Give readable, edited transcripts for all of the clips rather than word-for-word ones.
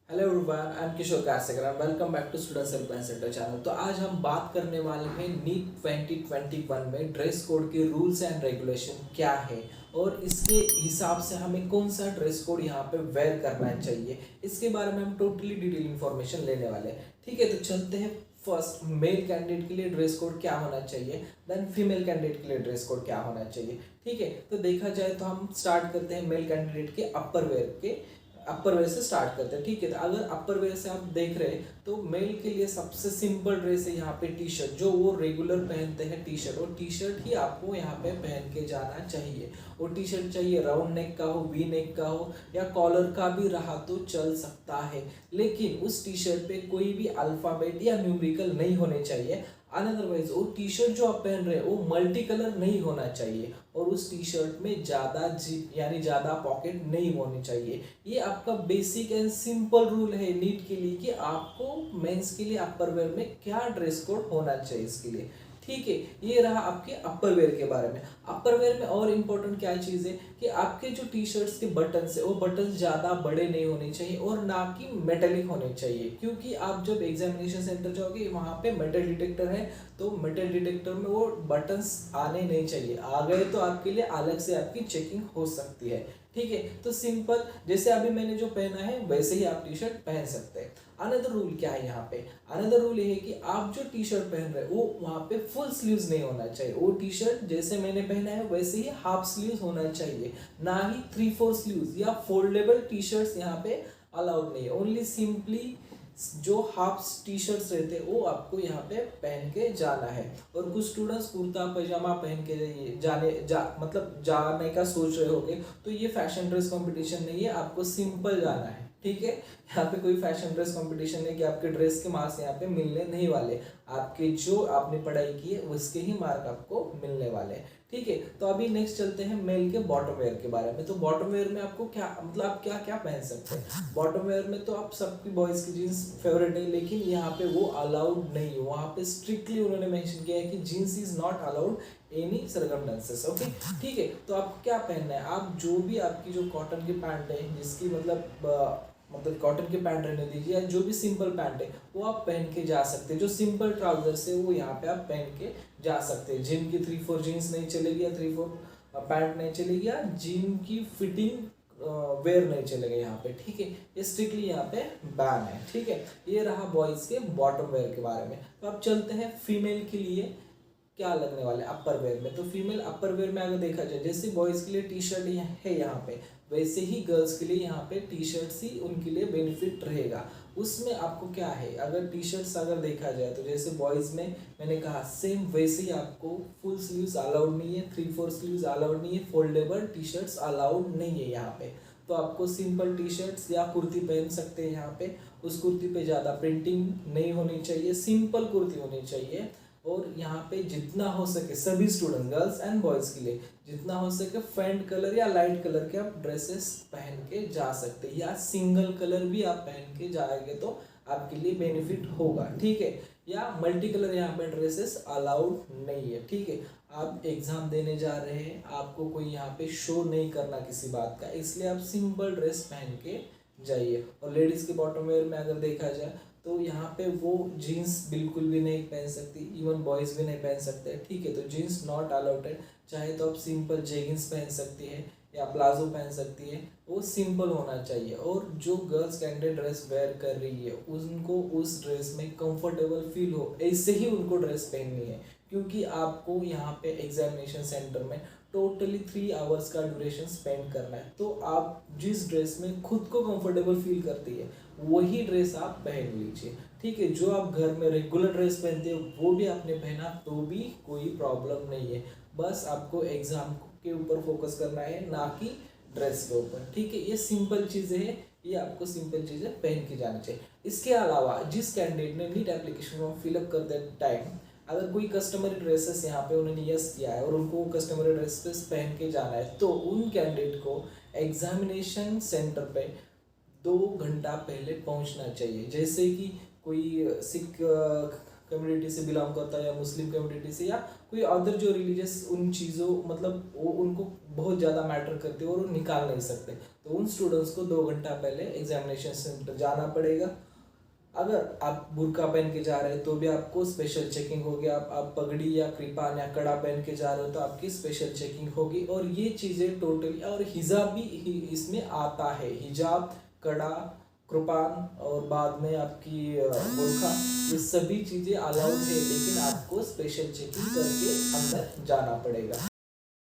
Hello everyone, I am Kishore Kasekar. Welcome back to student self plan centre channel. तो आज हम बात करने वाले हैं नीट 2021 में ड्रेस कोड के रूल्स एंड रेगुलेशन क्या है और इसके हिसाब से हमें कौन सा ड्रेस कोड यहाँ पे वेयर करना चाहिए, इसके बारे में हम टोटली डिटेल इन्फॉर्मेशन लेने वाले हैं। ठीक है, तो चलते हैं। फर्स्ट, मेल कैंडिडेट के लिए ड्रेस कोड क्या होना चाहिए, देन फीमेल कैंडिडेट के लिए ड्रेस कोड क्या होना चाहिए। ठीक है, तो देखा जाए तो हम स्टार्ट करते हैं मेल कैंडिडेट के अपर वेयर से स्टार्ट करते हैं। ठीक है, तो अगर अपर वेयर से आप देख रहे हैं तो मेल के लिए सबसे सिंपल ड्रेस है यहाँ पे टी शर्ट, जो वो रेगुलर पहनते हैं टी शर्ट, और टी शर्ट ही आपको यहाँ पे पहन के जाना चाहिए। और टी शर्ट चाहिए राउंड नेक का हो, वी नेक का हो, या कॉलर का भी रहा तो चल सकता है, लेकिन उस टी शर्ट पे कोई भी अल्फाबेट या न्यूमेरिकल नहीं होने चाहिए। अनदरवाइज वो टी शर्ट जो आप पहन रहे हैं वो मल्टी कलर नहीं होना चाहिए, और उस टी शर्ट में ज़्यादा जिप यानी ज़्यादा पॉकेट नहीं होनी चाहिए। ये आपका बेसिक एंड सिंपल रूल है नीट के लिए कि आपको मेंस के लिए अपर वेयर में क्या ड्रेस कोड होना चाहिए इसके लिए। ठीक है, ये रहा आपके अपर वेयर के बारे में। अपर वेयर में और इम्पोर्टेंट क्या चीज़ है कि आपके जो टी शर्ट्स के बटन्स है वो बटन्स ज़्यादा बड़े नहीं होने चाहिए और ना कि मेटेलिक होने चाहिए, क्योंकि आप जब एग्जामिनेशन सेंटर जाओगे वहाँ पे मेटल डिटेक्टर है, तो मेटल डिटेक्टर में वो बटन्स आने नहीं चाहिए। आ गए तो आपके लिए अलग से आपकी चेकिंग हो सकती है। ठीक है, तो सिंपल जैसे अभी मैंने जो पहना है वैसे ही आप टी शर्ट पहन सकते हैं। अनदर रूल क्या है यहाँ पे, अनदर रूल ये है कि आप जो टी शर्ट पहन रहे हो वो वहाँ पे फुल स्लीव्स नहीं होना चाहिए। वो टी शर्ट जैसे मैंने पहना है वैसे ही हाफ स्लीव्स होना चाहिए, ना ही 3/4 स्लीव्स या फोल्डेबल टी शर्ट्स यहाँ पे अलाउड नहीं है। ओनली सिंपली जो हाफ टी शर्ट्स रहते हैं वो आपको यहाँ पे पहन के जाना है। और कुछ स्टूडेंट्स कुर्ता पैजामा पहन के मतलब जाने का सोच रहे होंगे, तो ये फैशन ड्रेस कंपटीशन नहीं है, आपको सिंपल जाना है। ठीक है, यहाँ पे कोई फैशन ड्रेस कंपटीशन नहीं कि आपके ड्रेस के मार्क्स यहाँ पे मिलने नहीं वाले, आपके जो आपने पढ़ाई की है उसके ही मार्क आपको मिलने वाले हैं। ठीक है, तो अभी नेक्स्ट चलते हैं मेल के बॉटम वेयर के बारे में। तो बॉटम वेयर में आपको क्या मतलब आप क्या क्या पहन सकते हैं। बॉटम वेयर में तो आप सबकी बॉयज़ की जीन्स फेवरेट है, लेकिन यहाँ पे वो अलाउड नहीं है। वहाँ पे स्ट्रिक्टली उन्होंने मेंशन किया है कि jeans is not allowed any circumstances. Okay, ठीक है, तो आपको क्या पहनना है, आप जो भी आपकी जो कॉटन की पैंट है जिसकी मतलब कॉटन के पैंट रहने दीजिए, या जो भी सिंपल पैंट है वो आप पहन के जा सकते हैं। जो सिंपल ट्राउजर्स है वो यहाँ पे आप पहन के जा सकते हैं। जिम की 3/4 जीन्स नहीं चलेगी या 3/4 पैंट नहीं चलेगी, या जिम की फिटिंग वेयर नहीं चलेगा यहाँ पे। ठीक है, ये स्ट्रिक्टली यहाँ पे बैन है। ठीक है, ये रहा बॉयज़ के बॉटम वेयर के बारे में। तो अब चलते हैं फीमेल के लिए क्या लगने वाले अपर वेयर में। तो फीमेल अपर वेयर में अगर देखा जाए, जैसे बॉयज़ के लिए टी शर्ट है यहाँ पे, वैसे ही गर्ल्स के लिए यहाँ पे टी शर्ट्स ही उनके लिए बेनिफिट रहेगा। उसमें आपको क्या है, अगर टी शर्ट्स अगर देखा जाए तो जैसे बॉयज़ में मैंने कहा सेम वैसे ही आपको फुल स्लीव्स अलाउड नहीं है, 3/4 स्लीव्स अलाउड नहीं है, फोल्डेबल टी शर्ट्स अलाउड नहीं है यहाँ पे। तो आपको सिंपल टी शर्ट्स या कुर्ती पहन सकते हैं यहाँ पे। उस कुर्ती पे ज़्यादा प्रिंटिंग नहीं होनी चाहिए, सिंपल कुर्ती होनी चाहिए। और यहाँ पे जितना हो सके सभी स्टूडेंट गर्ल्स एंड बॉयज़ के लिए जितना हो सके फेंट कलर या लाइट कलर के आप ड्रेसेस पहन के जा सकते हैं, या सिंगल कलर भी आप पहन के जाएंगे तो आपके लिए बेनिफिट होगा। ठीक है, या मल्टी कलर यहाँ पे ड्रेसेस अलाउड नहीं है। ठीक है, आप एग्ज़ाम देने जा रहे हैं, आपको कोई यहाँ पे शो नहीं करना किसी बात का, इसलिए आप सिंपल ड्रेस पहन के जाइए। और लेडीज़ के बॉटम वेयर में अगर देखा जाए तो यहाँ पे वो जीन्स बिल्कुल भी नहीं पहन सकती, इवन बॉयज़ भी नहीं पहन सकते। ठीक है, तो जीन्स नॉट अलाउड है। चाहे तो आप सिंपल जेगिंग्स पहन सकती है या प्लाजो पहन सकती है, वो सिंपल होना चाहिए। और जो गर्ल्स कैंडिडेट ड्रेस वेयर कर रही है उनको उस ड्रेस में कंफर्टेबल फील हो, ऐसे ही उनको ड्रेस पहननी है, क्योंकि आपको यहाँ पे एग्जामिनेशन सेंटर में टोटली 3 आवर्स का ड्यूरेशन स्पेंड करना है। तो आप जिस ड्रेस में खुद को कंफर्टेबल फील करती है वही ड्रेस आप पहन लीजिए। ठीक है, जो आप घर में रेगुलर ड्रेस पहनते हो वो भी आपने पहना तो भी कोई प्रॉब्लम नहीं है। बस आपको एग्जाम के ऊपर फोकस करना है, ना कि ड्रेस के ऊपर। ठीक है, ये सिंपल चीज़ें हैं, ये आपको सिंपल चीज़ें पहन के जानी चाहिए। इसके अलावा जिस कैंडिडेट ने नीट एप्लीकेशन फॉर्म फिलअप करते टाइम अगर कोई कस्टमरी ड्रेसेस यहाँ पे उन्होंने यस किया है और उनको कस्टमरी ड्रेसेस पहन के जाना है, तो उन कैंडिडेट को एग्जामिनेशन सेंटर पे 2 घंटा पहले पहुंचना चाहिए। जैसे कि कोई सिक कम्युनिटी से बिलोंग करता है या मुस्लिम कम्युनिटी से या कोई अदर जो रिलीजियस उन चीज़ों मतलब वो उनको बहुत ज़्यादा मैटर करते हैं और वो निकाल नहीं सकते, तो उन स्टूडेंट्स को 2 घंटा पहले एग्जामिनेशन सेंटर जाना पड़ेगा। अगर आप बुर्का पहन के जा रहे हैं तो भी आपको स्पेशल चेकिंग होगी। आप पगड़ी या कृपान या कड़ा पहन के जा रहे हो तो आपकी स्पेशल चेकिंग होगी। और ये चीज़ें टोटली, और हिजाब भी इसमें आता है, हिजाब, कड़ा, कृपान और बाद में आपकी बुर्का, ये सभी चीज़ें अलाउड है, लेकिन आपको स्पेशल चेकिंग करके अंदर जाना पड़ेगा।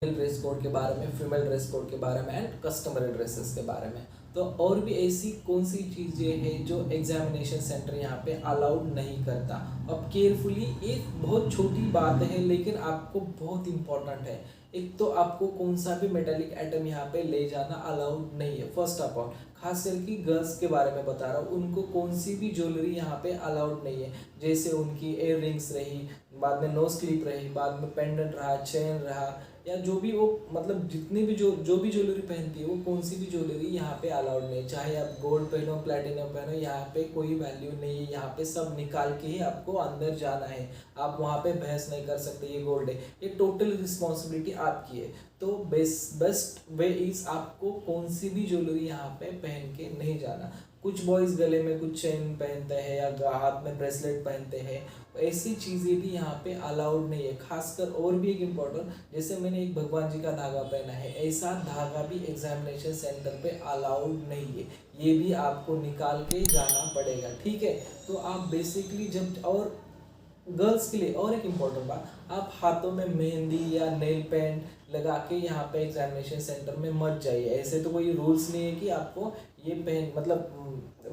मेल ड्रेस कोड के बारे में, फीमेल ड्रेस कोड के बारे में एंड कस्टमरी ड्रेसेस के बारे में। तो और भी ऐसी कौन सी चीज़ें हैं जो एग्जामिनेशन सेंटर यहाँ पे अलाउड नहीं करता। अब केयरफुली, एक बहुत छोटी बात है लेकिन आपको बहुत इम्पोर्टेंट है। एक तो आपको कौन सा भी मेटालिक आइटम यहाँ पे ले जाना अलाउड नहीं है। फर्स्ट ऑफ ऑल खास करके गर्ल्स के बारे में बता रहा हूँ, उनको कौन सी भी ज्वेलरी यहाँ पे अलाउड नहीं है। जैसे उनकी इयर रिंग्स रही, बाद में नोज क्लिप रही, बाद में पेंडेंट रहा, चेन रहा, या जो भी वो मतलब जितनी भी जो भी ज्वेलरी पहनती है वो कौन सी भी ज्वेलरी यहाँ पे अलाउड नहीं। चाहे आप गोल्ड पहनो, प्लेटिनम पहनो, यहाँ पे कोई वैल्यू नहीं है। यहाँ पे सब निकाल के ही आपको अंदर जाना है। आप वहाँ पे बहस नहीं कर सकते, ये गोल्ड है, ये टोटल रिस्पॉन्सिबिलिटी आपकी है। तो बेस्ट वे इज आपको कौन सी भी ज्वेलरी यहाँ पे पहन के नहीं जाना। कुछ बॉयज़ गले में कुछ चेन पहनते हैं या हाथ में ब्रेसलेट पहनते हैं, ऐसी चीज़ें भी यहाँ पे अलाउड नहीं है। खासकर और भी एक इम्पोर्टेंट, जैसे मैंने एक भगवान जी का धागा पहना है, ऐसा धागा भी एग्जामिनेशन सेंटर पे अलाउड नहीं है। ये भी आपको निकाल के जाना पड़ेगा, ठीक है। तो आप बेसिकली जब, और गर्ल्स के लिए और एक इम्पोर्टेंट बात, आप हाथों में मेहंदी या नेल पेंट लगा के यहाँ पे एग्जामिनेशन सेंटर में मत जाइए। ऐसे तो कोई रूल्स नहीं है कि आपको ये पेन मतलब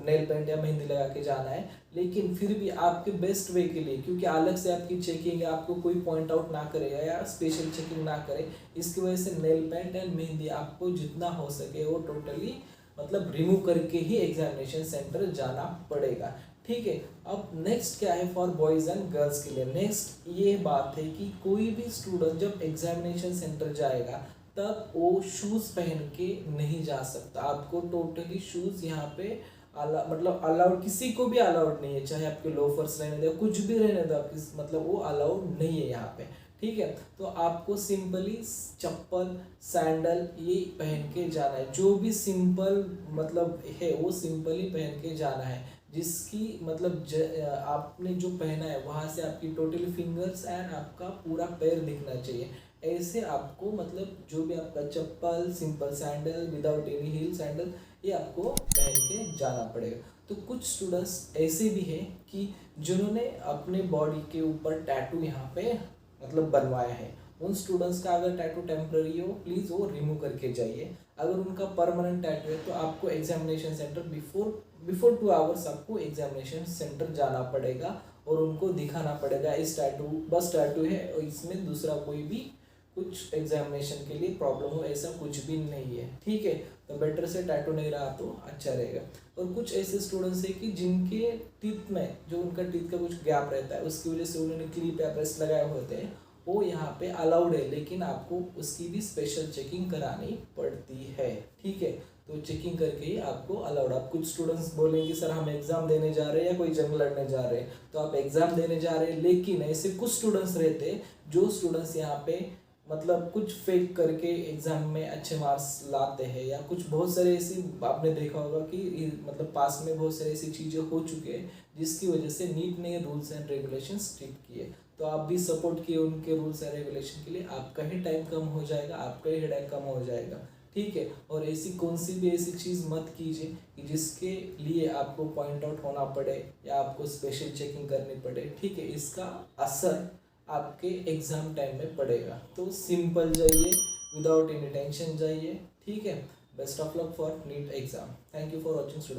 नेल पेंट या मेहंदी लगा के जाना है, लेकिन फिर भी आपके बेस्ट वे के लिए, क्योंकि अलग से आपकी चेकिंग है, आपको कोई पॉइंट आउट ना करेगा या स्पेशल चेकिंग ना करे, इसकी वजह से नेल पेंट एंड मेहंदी आपको जितना हो सके वो टोटली मतलब रिमूव करके ही एग्जामिनेशन सेंटर जाना पड़ेगा, ठीक है। अब नेक्स्ट क्या है फॉर बॉयज़ एंड गर्ल्स के लिए, नेक्स्ट ये बात है कि कोई भी स्टूडेंट जब एग्जामिनेशन सेंटर जाएगा तब वो शूज़ पहन के नहीं जा सकता। आपको टोटली शूज़ यहाँ पे मतलब अलाउड, किसी को भी अलाउड नहीं है, चाहे आपके लोफर्स रहने दो, कुछ भी रहने दो, आपकी मतलब वो अलाउड नहीं है यहाँ पे, ठीक है। तो आपको सिंपली चप्पल, सैंडल ये पहन के जाना है। जो भी सिंपल मतलब है वो सिंपली पहन के जाना है, जिसकी मतलब आपने जो पहना है वहाँ से आपकी टोटल फिंगर्स एंड आपका पूरा पैर दिखना चाहिए। ऐसे आपको मतलब जो भी आपका चप्पल, simple sandal without any heel sandal, ये आपको पहन के जाना पड़ेगा। तो कुछ स्टूडेंट्स ऐसे भी हैं कि जिन्होंने अपने बॉडी के ऊपर टैटू यहाँ पे मतलब बनवाया है, उन स्टूडेंट्स का अगर टैटू टेम्प्रेरी हो प्लीज़ वो रिमूव करके जाइए। अगर उनका परमानेंट टैटू है तो आपको एग्जामिनेशन सेंटर बिफोर 2 आवर्स आपको एग्जामिनेशन सेंटर जाना पड़ेगा और उनको दिखाना पड़ेगा इस टैटू बस टैटू है और इसमें दूसरा कोई भी कुछ एग्जामिनेशन के लिए प्रॉब्लम हो ऐसा कुछ भी नहीं है, ठीक है। तो बेटर से टैटू नहीं रहा तो अच्छा रहेगा। और कुछ ऐसे स्टूडेंट्स हैं कि जिनके टीथ में जो उनका टीथ का कुछ गैप रहता है उसकी वजह से उन्होंने क्लिप या ब्रेस लगाए होते हैं, वो यहाँ पे अलाउड है, लेकिन आपको उसकी भी स्पेशल चेकिंग करानी पड़ती है, ठीक है। तो चेकिंग करके ही आपको अलाउड। आप कुछ स्टूडेंट्स बोलेंगे सर हम एग्ज़ाम देने जा रहे हैं या कोई जंग लड़ने जा रहे हैं, तो आप एग्ज़ाम देने जा रहे हैं, लेकिन ऐसे कुछ स्टूडेंट्स रहते हैं जो स्टूडेंट्स यहाँ पे मतलब कुछ फेक करके एग्ज़ाम में अच्छे मार्क्स लाते हैं, या कुछ बहुत सारे ऐसी आपने देखा होगा कि मतलब पास में बहुत सारी ऐसी चीज़ें हो चुकी है जिसकी वजह से नीट ने रूल्स एंड रेगुलेशन स्ट्रिक्ट किए। तो आप भी सपोर्ट किए उनके रूल्स एंड रेगुलेशन के लिए, आपका ही टाइम कम हो जाएगा, आपका ही हेडेक कम हो जाएगा, ठीक है। और ऐसी कौन सी भी ऐसी चीज़ मत कीजिए कि जिसके लिए आपको पॉइंट आउट होना पड़े या आपको स्पेशल चेकिंग करनी पड़े, ठीक है। इसका असर आपके एग्ज़ाम टाइम में पड़ेगा। तो सिंपल जाइए, विदाउट एनी टेंशन जाइए, ठीक है। Best of luck for NEET exam. Thank you for watching student.